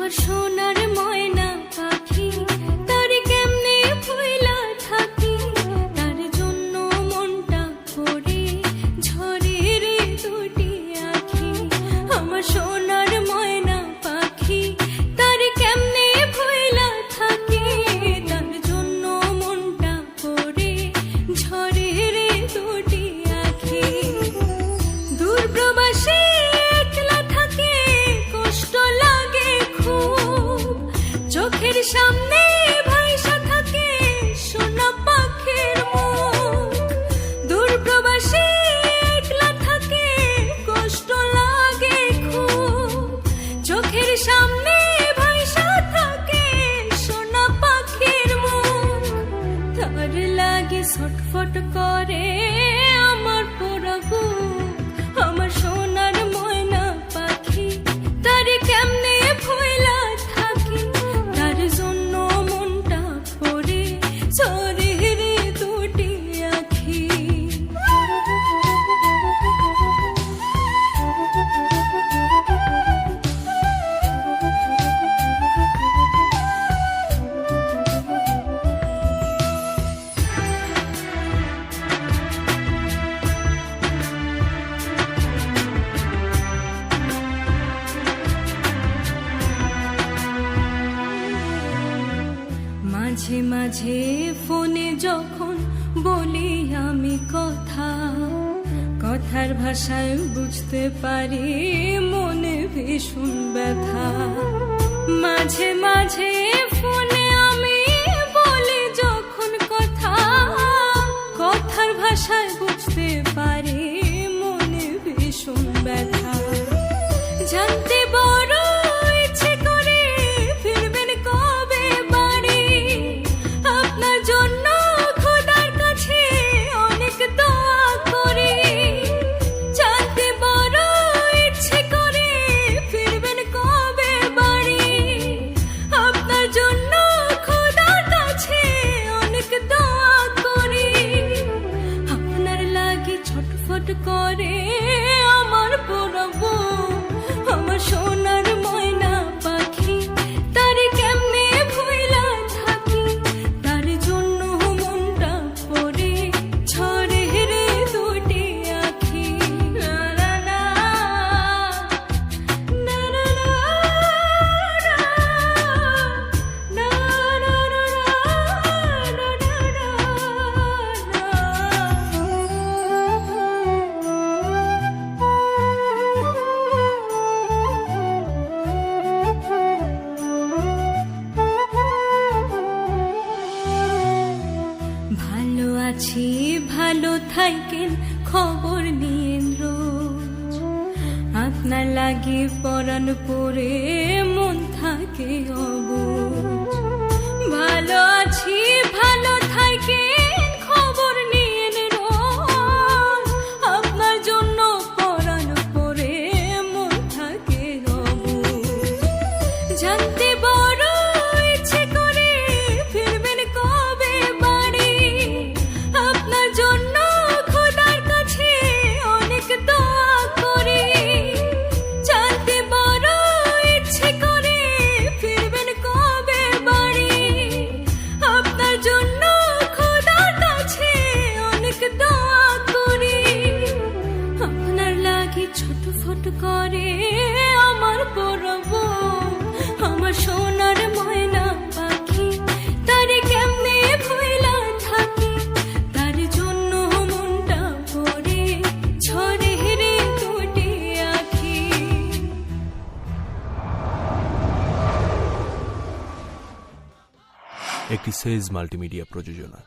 আমার সোনার ময়না পাখি, তার কেমনে ভুইলা থাকি, তার জন্য মনটা করে ঝরে রে দুটি আখি। আমার সোনার ময়না পাখি, তার কেমনে ভুইলা থাকি, তার জন্য মনটা করে ঝরে রে দুটি আখি। দূর প্রবাসী একলা থাকে, কষ্ট লাগে খুব, চোখের সামনে ভাইসা থাকে সোনা পাখির মুখ। দূর প্রবাসী একলা থাকে, কষ্ট লাগে খুব, চোখের সামনে ভাইসা থাকে সোনা পাখির মুখ। তার লাগে ছটফট করে আমার পোড়া বুক। আমার সোনার ময়না পাখি, তার কেমনে ভুইলা থাকি, তার জন্য মনটা পড়ে ঝরে রে দুটি আখি। মাঝে মাঝে ফোনে যখন বলি আমি কথা, কথার ভাষায় বুঝতে পারি মনে ভীষণ ব্যথা। মাঝে মাঝে ফোনে আমি বলি যখন কথা, কথার ভাষায় বুঝতে পারি মনে ভীষণ ব্যথা। জানতে বড় ইচ্ছে করে ফিরবেন কবে বাড়ি, আপনার জন্য খোদার কাছে অনেক দোয়া করি। জানতে বড় ইচ্ছে করে ফিরবেন কবে বাড়ি, আপনার জন্য খোদার কাছে অনেক দোয়া করি। আপনার লাগি ছটফট করে আমার পোড়া বুক। আমার সোনার ময়না পাখি, তার কেমনে ভুইলা থাকি, তার জন্য মনটা পড়ে ঝরে রে দুটি আখি। লা লা লা, না না না, না না না, না ভালো আছি ভালো থাকেন, খবর নিয়েন রোজ। আপনার লাগি পরাণ পরে মন থাকে অবুঝ। ভালো আছি ভালো থাকেন, খবর নিয়েন রোজ। আপনার জন্য পরাণ পরে মন থাকে অবুঝ। জানতে বড় ইচ্ছে করে ফিরবেন কবে বাড়ি, আপনার জন্য খোদার কাছে অনেক দোয়া করি। জানতে বড় ইচ্ছে করে ফিরবেন কবে বাড়ি, আপনার জন্য খোদার কাছে অনেক দোয়া করি। আপনার লাগি ছটফট করে আমার পোড়া বুক। আমার সোনার ময়না পাখি, তার কেমনে ভুইলা থাকি, তার জন্য মনটা পড়ে ঝরে রে দুটি আখি। একটি সেজ মাল্টিমিডিয়া প্রযোজনা।